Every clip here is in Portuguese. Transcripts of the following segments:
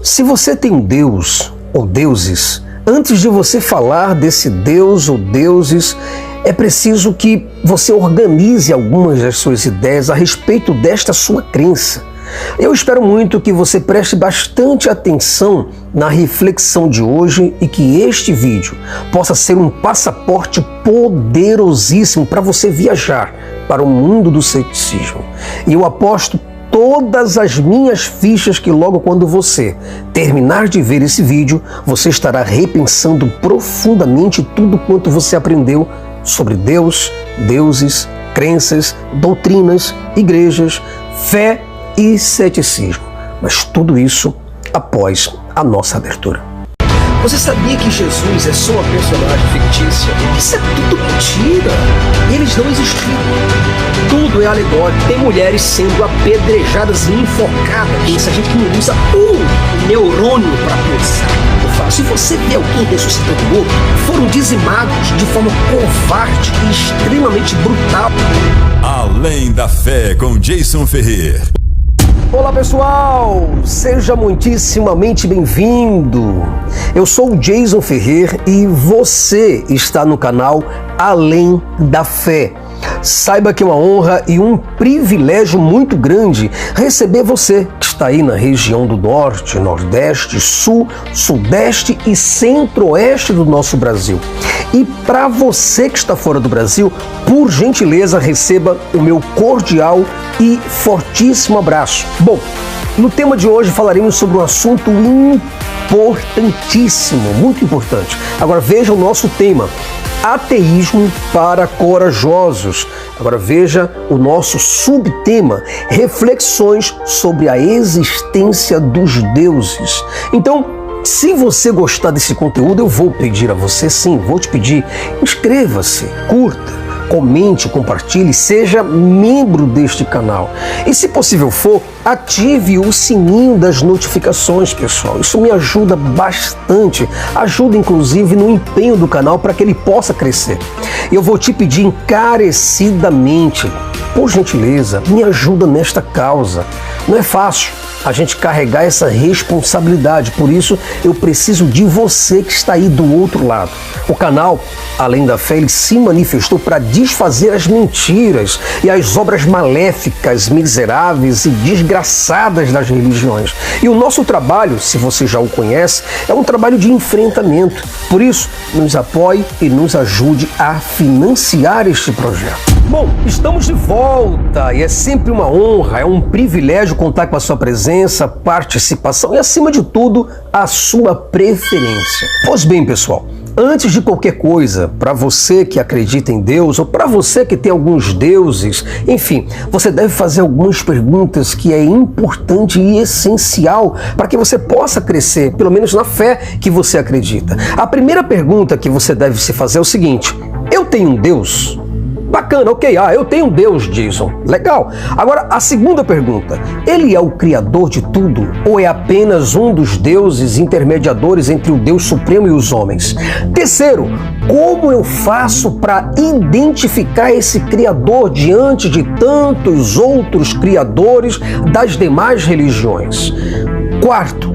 Se você tem um Deus ou deuses, antes de você falar desse Deus ou deuses, é preciso que você organize algumas das suas ideias a respeito desta sua crença. Eu espero muito que você preste bastante atenção na reflexão de hoje e que este vídeo possa ser um passaporte poderosíssimo para você viajar para o mundo do ceticismo. E eu aposto todas as minhas fichas que logo quando você terminar de ver esse vídeo, você estará repensando profundamente tudo quanto você aprendeu sobre Deus, deuses, crenças, doutrinas, igrejas, fé e ceticismo. Mas tudo isso após a nossa abertura. Você sabia que Jesus é só uma personagem fictícia? Isso é tudo mentira. Eles não existiram. Tudo é alegórico. Tem mulheres sendo apedrejadas e enforcadas. Isso a gente não usa um neurônio para pensar. Se você vê alguém ressuscitando morto, foram dizimados de forma covarde e extremamente brutal. Além da Fé com Jason Ferrer. Olá pessoal, seja muitíssimamente bem-vindo. Eu sou o Jason Ferrer e você está no canal Além da Fé. Saiba que é uma honra e um privilégio muito grande receber você que está aí na região do Norte, Nordeste, Sul, Sudeste e Centro-Oeste do nosso Brasil. E para você que está fora do Brasil, por gentileza, receba o meu cordial e fortíssimo abraço. Bom, no tema de hoje falaremos sobre um assunto importantíssimo, muito importante. Agora veja o nosso tema: ateísmo para corajosos. Agora veja o nosso subtema: reflexões sobre a existência dos deuses. Então, se você gostar desse conteúdo, eu vou pedir a você, sim, vou te pedir, inscreva-se, curta, comente, compartilhe, seja membro deste canal. E se possível for, ative o sininho das notificações, pessoal. Isso me ajuda bastante, ajuda inclusive no empenho do canal para que ele possa crescer. E eu vou te pedir encarecidamente, por gentileza, me ajuda nesta causa. Não é fácil a gente carregar essa responsabilidade, por isso eu preciso de você que está aí do outro lado. O canal Além da Fé, ele se manifestou para desfazer as mentiras e as obras maléficas, miseráveis e desgraçadas das religiões. E o nosso trabalho, se você já o conhece, é um trabalho de enfrentamento. Por isso, nos apoie e nos ajude a financiar este projeto. Bom, estamos de volta e é sempre uma honra, é um privilégio contar com a sua presença, participação e, acima de tudo, a sua preferência. Pois bem, pessoal, antes de qualquer coisa, para você que acredita em Deus ou para você que tem alguns deuses, enfim, você deve fazer algumas perguntas que é importante e essencial para que você possa crescer, pelo menos na fé que você acredita. A primeira pergunta que você deve se fazer é o seguinte: eu tenho um Deus? Bacana, ok, eu tenho um Deus, Jason. Legal. Agora, a segunda pergunta: ele é o criador de tudo ou é apenas um dos deuses intermediadores entre o Deus Supremo e os homens? Terceiro, como eu faço para identificar esse criador diante de tantos outros criadores das demais religiões? Quarto,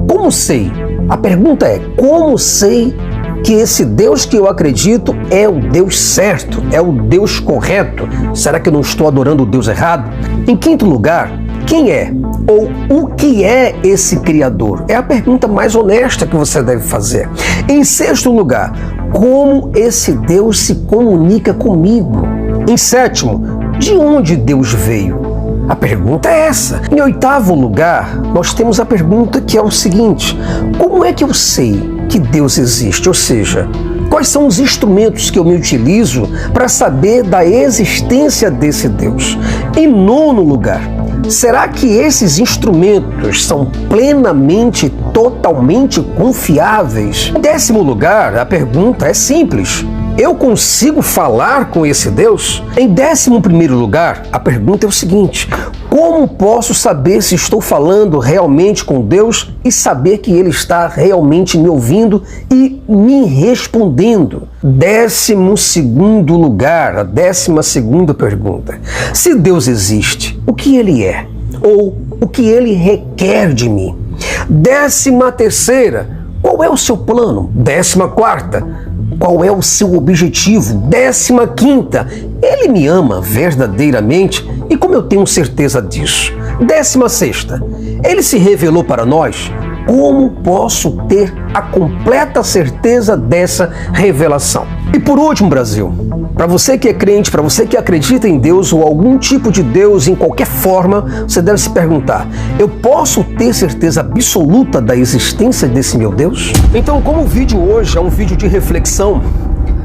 como sei? A pergunta é: como sei que esse Deus que eu acredito é o Deus certo, é o Deus correto? Será que eu não estou adorando o Deus errado? Em quinto lugar, quem é ou o que é esse Criador? É a pergunta mais honesta que você deve fazer. Em sexto lugar, como esse Deus se comunica comigo? Em sétimo, de onde Deus veio? A pergunta é essa. Em oitavo lugar, nós temos a pergunta que é o seguinte: como é que eu sei que Deus existe? Ou seja, quais são os instrumentos que eu me utilizo para saber da existência desse Deus? Em nono lugar, será que esses instrumentos são plenamente, totalmente confiáveis? Em décimo lugar, a pergunta é simples: eu consigo falar com esse Deus? Em 11º lugar, a pergunta é o seguinte: como posso saber se estou falando realmente com Deus e saber que Ele está realmente me ouvindo e me respondendo? 12º lugar, a 12ª pergunta: se Deus existe, o que Ele é? Ou o que Ele requer de mim? 13ª, qual é o seu plano? 14ª, qual é o seu objetivo? 15ª, ele me ama verdadeiramente e como eu tenho certeza disso? 16ª, ele se revelou para nós. Como posso ter a completa certeza dessa revelação? E por último, Brasil, para você que é crente, para você que acredita em Deus ou algum tipo de Deus em qualquer forma, você deve se perguntar: eu posso ter certeza absoluta da existência desse meu Deus? Então, como o vídeo hoje é um vídeo de reflexão,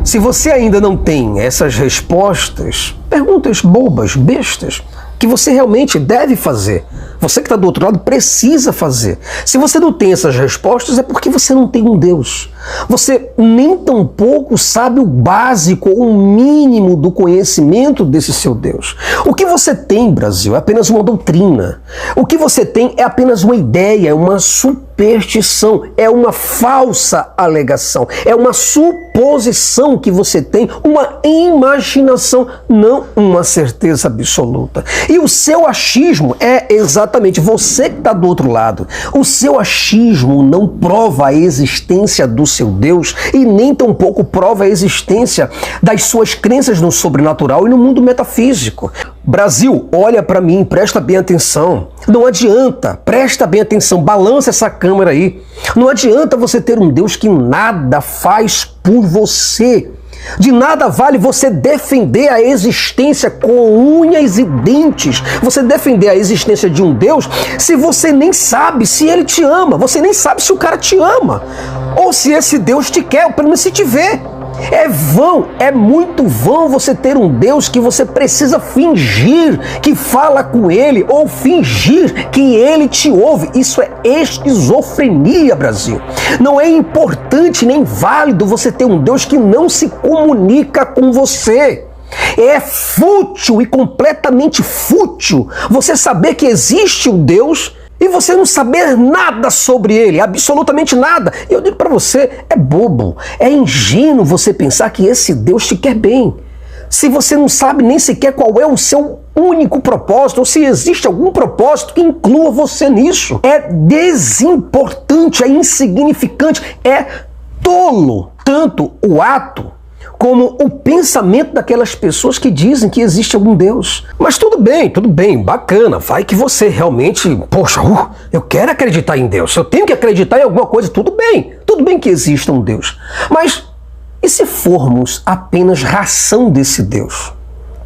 se você ainda não tem essas respostas, perguntas bobas, bestas, que você realmente deve fazer, você que está do outro lado precisa fazer. Se você não tem essas respostas, é porque você não tem um Deus. Você nem tampouco sabe o básico ou o mínimo do conhecimento desse seu Deus. O que você tem, Brasil, é apenas uma doutrina. O que você tem é apenas uma ideia, é uma superstição, é uma falsa alegação, é uma suposição que você tem, uma imaginação, não uma certeza absoluta. E o seu achismo é exatamente você que está do outro lado. O seu achismo não prova a existência do seu Deus e nem tampouco prova a existência das suas crenças no sobrenatural e no mundo metafísico. Brasil, olha para mim, presta bem atenção. Não adianta, presta bem atenção, balança essa câmera aí. Não adianta você ter um Deus que nada faz por você. De nada vale você defender a existência com unhas e dentes, você defender a existência de um Deus, se você nem sabe se ele te ama, você nem sabe se o cara te ama, ou se esse Deus te quer, ou pelo menos se te vê. É vão, é muito vão você ter um Deus que você precisa fingir que fala com ele ou fingir que ele te ouve. Isso é esquizofrenia, Brasil. Não é importante nem válido você ter um Deus que não se comunica com você. É fútil e completamente fútil você saber que existe um Deus e você não saber nada sobre ele, absolutamente nada. E eu digo para você, é bobo, é ingênuo você pensar que esse Deus te quer bem. Se você não sabe nem sequer qual é o seu único propósito, ou se existe algum propósito que inclua você nisso. É desimportante, é insignificante, é tolo, tanto o ato como o pensamento daquelas pessoas que dizem que existe algum Deus. Mas tudo bem, bacana, vai que você realmente, poxa, eu quero acreditar em Deus, eu tenho que acreditar em alguma coisa, tudo bem que exista um Deus. Mas e se formos apenas ração desse Deus?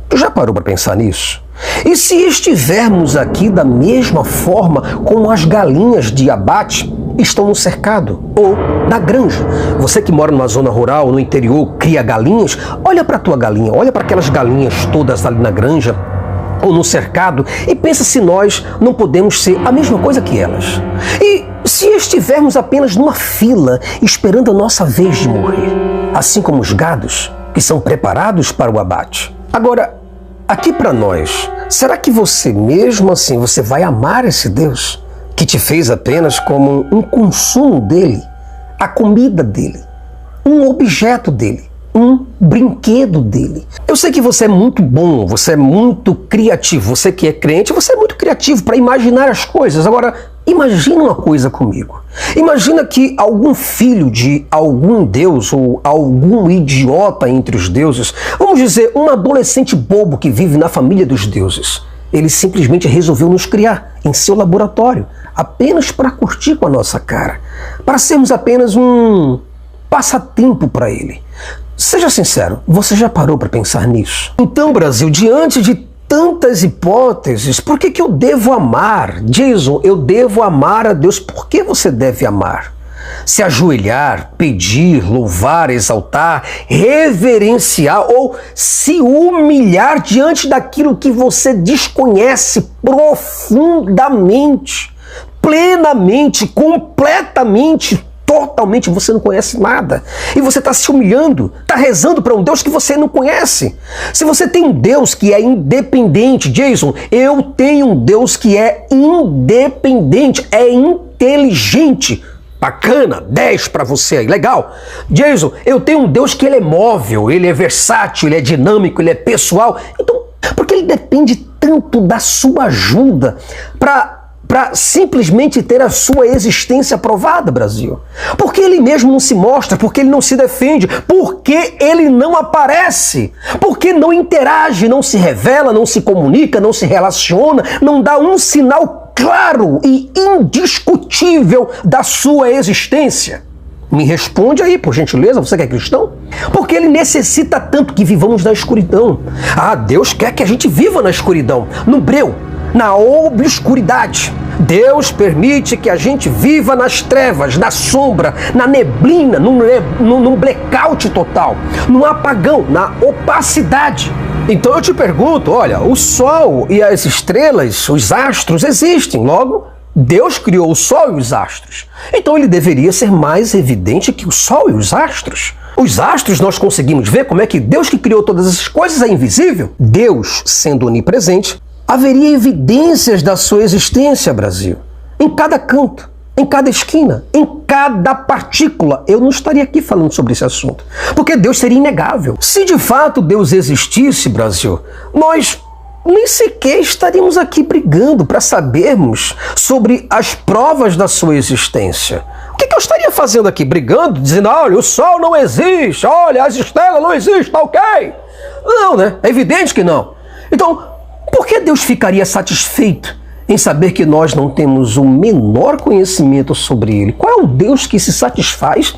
Tu já parou para pensar nisso? E se estivermos aqui da mesma forma como as galinhas de abate estão no cercado ou na granja? Você que mora numa zona rural, no interior, cria galinhas, olha para a tua galinha, olha para aquelas galinhas todas ali na granja ou no cercado e pensa se nós não podemos ser a mesma coisa que elas. E se estivermos apenas numa fila esperando a nossa vez de morrer, assim como os gados que são preparados para o abate. Agora, aqui para nós, será que você mesmo assim você vai amar esse Deus que te fez apenas como um consumo dele, a comida dele, um objeto dele, um brinquedo dele? Eu sei que você é muito bom, você é muito criativo, você que é crente, você é muito criativo para imaginar as coisas. Agora, imagina uma coisa comigo. Imagina que algum filho de algum deus ou algum idiota entre os deuses, vamos dizer, um adolescente bobo que vive na família dos deuses, ele simplesmente resolveu nos criar em seu laboratório, apenas para curtir com a nossa cara, para sermos apenas um passatempo para ele. Seja sincero, você já parou para pensar nisso? Então, Brasil, diante de tantas hipóteses, por que eu devo amar? Jason, eu devo amar a Deus. Por que você deve amar? Se ajoelhar, pedir, louvar, exaltar, reverenciar ou se humilhar diante daquilo que você desconhece profundamente, plenamente, completamente, totalmente, você não conhece nada. E você está se humilhando, está rezando para um Deus que você não conhece. Se você tem um Deus que é independente, Jason, eu tenho um Deus que é independente, é inteligente. Bacana, 10 para você aí, legal. Jason, eu tenho um Deus que ele é móvel, ele é versátil, ele é dinâmico, ele é pessoal. Então, porque ele depende tanto da sua ajuda para para simplesmente ter a sua existência provada, Brasil? Por que ele mesmo não se mostra? Por que ele não se defende? Por que ele não aparece? Por que não interage, não se revela, não se comunica, não se relaciona, não dá um sinal claro e indiscutível da sua existência? Me responde aí, por gentileza, você que é cristão? Porque ele necessita tanto que vivamos na escuridão. Ah, Deus quer que a gente viva na escuridão, no breu, na obscuridade. Deus permite que a gente viva nas trevas, na sombra, na neblina, num blackout total, no apagão, na opacidade. Então eu te pergunto, olha, o sol e as estrelas, os astros existem, logo Deus criou o sol e os astros. Então ele deveria ser mais evidente que o sol e os astros. Os astros nós conseguimos ver como é que Deus que criou todas essas coisas é invisível. Deus, sendo onipresente, haveria evidências da sua existência, Brasil. Em cada canto, em cada esquina, em cada partícula. Eu não estaria aqui falando sobre esse assunto, porque Deus seria inegável. Se de fato Deus existisse, Brasil, nós nem sequer estaríamos aqui brigando para sabermos sobre as provas da sua existência. O que eu estaria fazendo aqui? Brigando, dizendo, olha, o sol não existe, olha, as estrelas não existem, tá ok? Não, né? É evidente que não. Então, por que Deus ficaria satisfeito em saber que nós não temos o menor conhecimento sobre Ele? Qual é o Deus que se satisfaz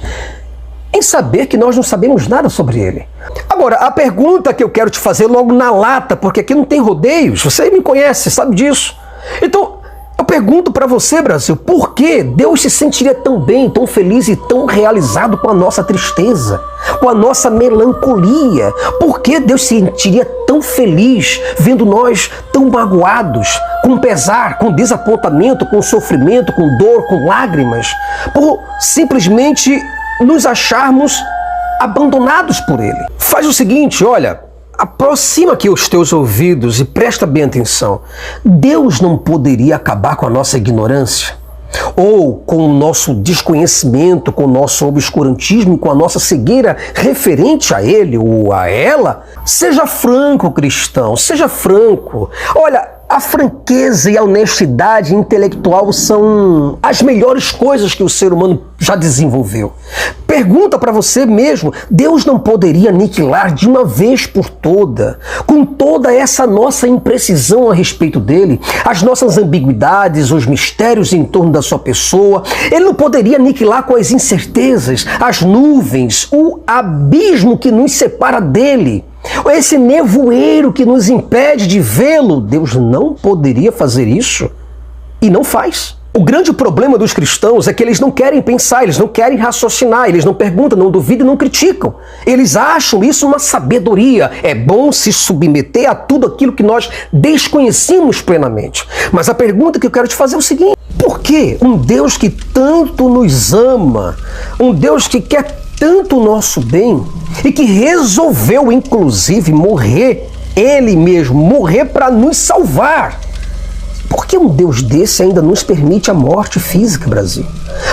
em saber que nós não sabemos nada sobre Ele? Agora, a pergunta que eu quero te fazer logo na lata, porque aqui não tem rodeios, você me conhece, sabe disso. Então, eu pergunto para você, Brasil, por que Deus se sentiria tão bem, tão feliz e tão realizado com a nossa tristeza, com a nossa melancolia? Por que Deus se sentiria tão feliz vendo nós tão magoados, com pesar, com desapontamento, com sofrimento, com dor, com lágrimas, por simplesmente nos acharmos abandonados por Ele? Faz o seguinte, olha, aproxima aqui os teus ouvidos e presta bem atenção. Deus não poderia acabar com a nossa ignorância, ou com o nosso desconhecimento, com o nosso obscurantismo, com a nossa cegueira referente a Ele ou a ela? Seja franco, cristão, seja franco. Olha, a franqueza e a honestidade intelectual são as melhores coisas que o ser humano já desenvolveu. Pergunta para você mesmo, Deus não poderia aniquilar de uma vez por toda, com toda essa nossa imprecisão a respeito dele, as nossas ambiguidades, os mistérios em torno da sua pessoa? Ele não poderia aniquilar com as incertezas, as nuvens, o abismo que nos separa dele? Esse nevoeiro que nos impede de vê-lo? Deus não poderia fazer isso e não faz. O grande problema dos cristãos é que eles não querem pensar, eles não querem raciocinar, eles não perguntam, não duvidam, não criticam. Eles acham isso uma sabedoria. É bom se submeter a tudo aquilo que nós desconhecemos plenamente. Mas a pergunta que eu quero te fazer é o seguinte: por que um Deus que tanto nos ama, um Deus que quer tanto o nosso bem e que resolveu inclusive morrer, Ele mesmo, morrer para nos salvar, por que um Deus desse ainda nos permite a morte física, Brasil?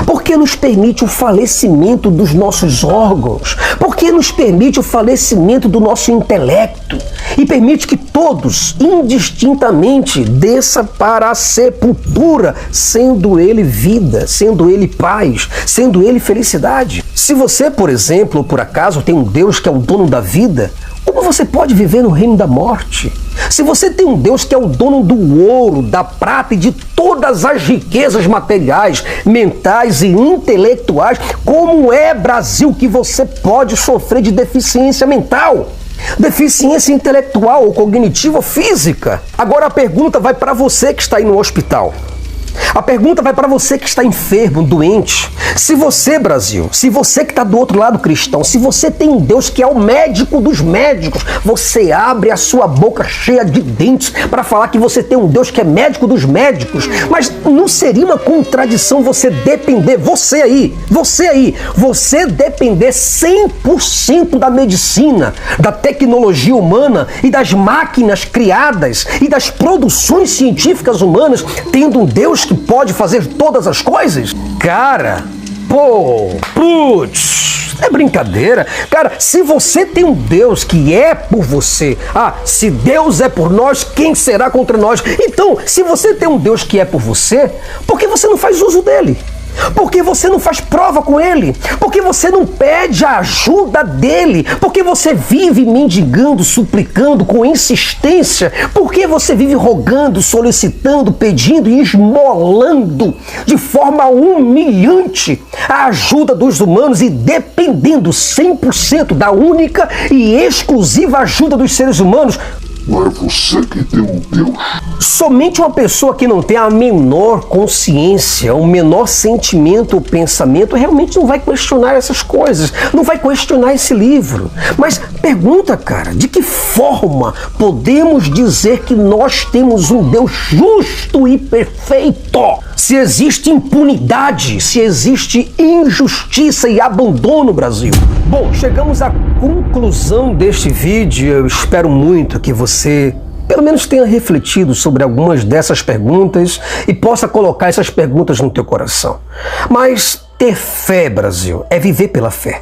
Por que nos permite o falecimento dos nossos órgãos? Por que nos permite o falecimento do nosso intelecto? E permite que todos, indistintamente, desça para a sepultura, sendo Ele vida, sendo Ele paz, sendo Ele felicidade? Se você, por exemplo, ou por acaso, tem um Deus que é o dono da vida, como você pode viver no reino da morte? Se você tem um Deus que é o dono do ouro, da prata e de todas as riquezas materiais, mentais e intelectuais, como é, Brasil, que você pode sofrer de deficiência mental? Deficiência intelectual ou cognitiva ou física? Agora a pergunta vai para você que está aí no hospital. A pergunta vai para você que está enfermo, doente. Se você, Brasil, se você que está do outro lado cristão, se você tem um Deus que é o médico dos médicos, você abre a sua boca cheia de dentes para falar que você tem um Deus que é médico dos médicos. Mas não seria uma contradição você depender, você depender 100% da medicina, da tecnologia humana e das máquinas criadas e das produções científicas humanas, tendo um Deus que pode fazer todas as coisas? Cara, putz, É brincadeira. Cara, se você tem um Deus que é por você, se Deus é por nós, quem será contra nós? Então, se você tem um Deus que é por você, por que você não faz uso dele? Por que você não faz prova com ele? Por que você não pede a ajuda dele? Por que você vive mendigando, suplicando com insistência? Por que você vive rogando, solicitando, pedindo e esmolando de forma humilhante a ajuda dos humanos e dependendo 100% da única e exclusiva ajuda dos seres humanos? Não é você que tem um Deus? Somente uma pessoa que não tem a menor consciência, o menor sentimento ou pensamento, realmente não vai questionar essas coisas, não vai questionar esse livro. Mas pergunta, cara, de que forma podemos dizer que nós temos um Deus justo e perfeito? Se existe impunidade, se existe injustiça e abandono no Brasil. Bom, chegamos à conclusão deste vídeo. Eu espero muito que você pelo menos tenha refletido sobre algumas dessas perguntas e possa colocar essas perguntas no teu coração. Mas ter fé, Brasil, é viver pela fé.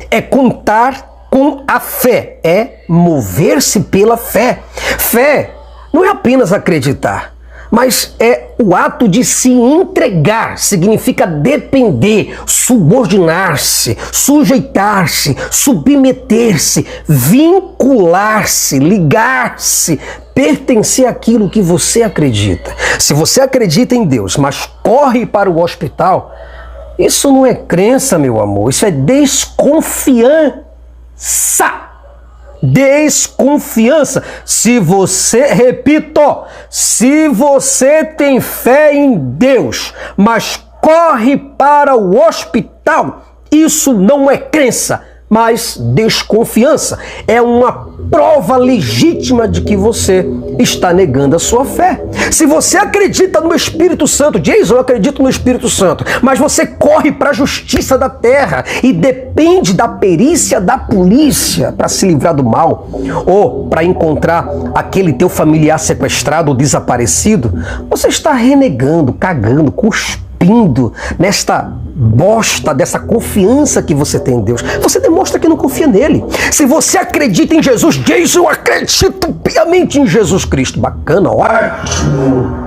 É contar com a fé. É mover-se pela fé. Fé não é apenas acreditar, mas é o ato de se entregar, significa depender, subordinar-se, sujeitar-se, submeter-se, vincular-se, ligar-se, pertencer àquilo que você acredita. Se você acredita em Deus, mas corre para o hospital, isso não é crença, meu amor, isso é desconfiança. Desconfiança. Se você, repito, se você tem fé em Deus, mas corre para o hospital, isso não é crença, mas desconfiança. É uma prova legítima de que você está negando a sua fé. Se você acredita no Espírito Santo, Jason, eu acredito no Espírito Santo, mas você corre para a justiça da terra e depende da perícia da polícia para se livrar do mal, ou para encontrar aquele teu familiar sequestrado ou desaparecido, você está renegando, cagando, cuspindo nesta bosta dessa confiança que você tem em Deus. Você demonstra que não confia nele. Se você acredita em Jesus, diz: eu acredito piamente em Jesus Cristo. Bacana, ótimo.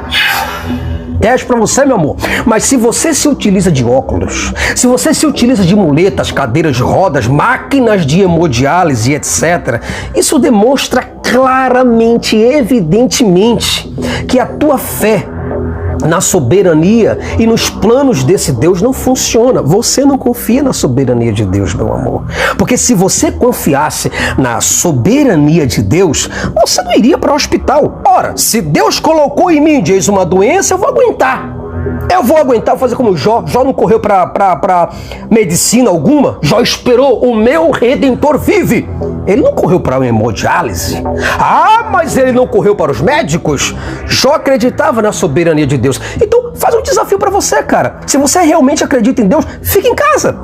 Teste pra você, meu amor. Mas se você se utiliza de óculos, se você se utiliza de muletas, cadeiras de rodas, máquinas de hemodiálise, etc., isso demonstra claramente, evidentemente, que a tua fé na soberania e nos planos desse Deus não funciona. Você não confia na soberania de Deus, meu amor. Porque se você confiasse na soberania de Deus, você não iria para o hospital. Ora, se Deus colocou em mim, diz, uma doença, eu vou aguentar. Eu vou aguentar, fazer como Jó. Jó não correu para medicina alguma. Jó esperou, o meu Redentor vive. Ele não correu para a hemodiálise. Mas ele não correu para os médicos. Jó acreditava na soberania de Deus. Então, faz um desafio para você, cara. Se você realmente acredita em Deus, fica em casa.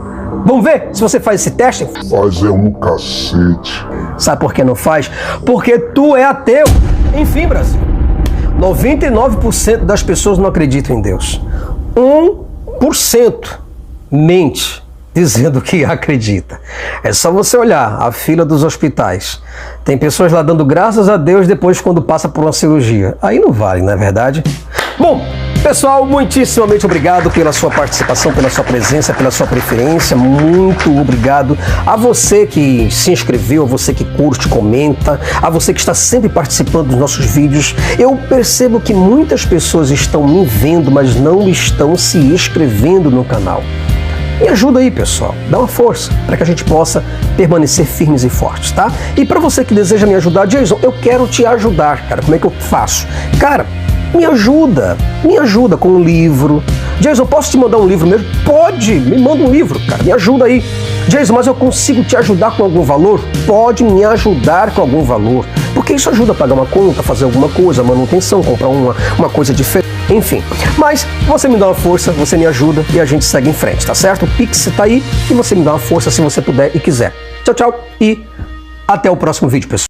Vamos ver se você faz esse teste? Faz um cacete. Sabe por que não faz? Porque tu é ateu. Enfim, Brasil, 99% das pessoas não acreditam em Deus. 1% mente dizendo que acredita. É só você olhar a fila dos hospitais. Tem pessoas lá dando graças a Deus depois quando passa por uma cirurgia. Aí não vale, não é verdade? Bom, pessoal, muitíssimamente obrigado pela sua participação, pela sua presença, pela sua preferência. Muito obrigado a você que se inscreveu, a você que curte, comenta, a você que está sempre participando dos nossos vídeos. Eu percebo que muitas pessoas estão me vendo, mas não estão se inscrevendo no canal. Me ajuda aí, pessoal. Dá uma força para que a gente possa permanecer firmes e fortes, tá? E para você que deseja me ajudar, Jason, eu quero te ajudar, cara. Como é que eu faço? Cara, me ajuda com um livro. Jason, posso te mandar um livro mesmo? Pode, me manda um livro, cara, me ajuda aí. Jason, mas eu consigo te ajudar com algum valor? Pode me ajudar com algum valor, porque isso ajuda a pagar uma conta, fazer alguma coisa, manutenção, comprar uma coisa diferente, enfim. Mas você me dá uma força, você me ajuda e a gente segue em frente, tá certo? O Pix tá aí e você me dá uma força se você puder e quiser. Tchau, tchau e até o próximo vídeo, pessoal.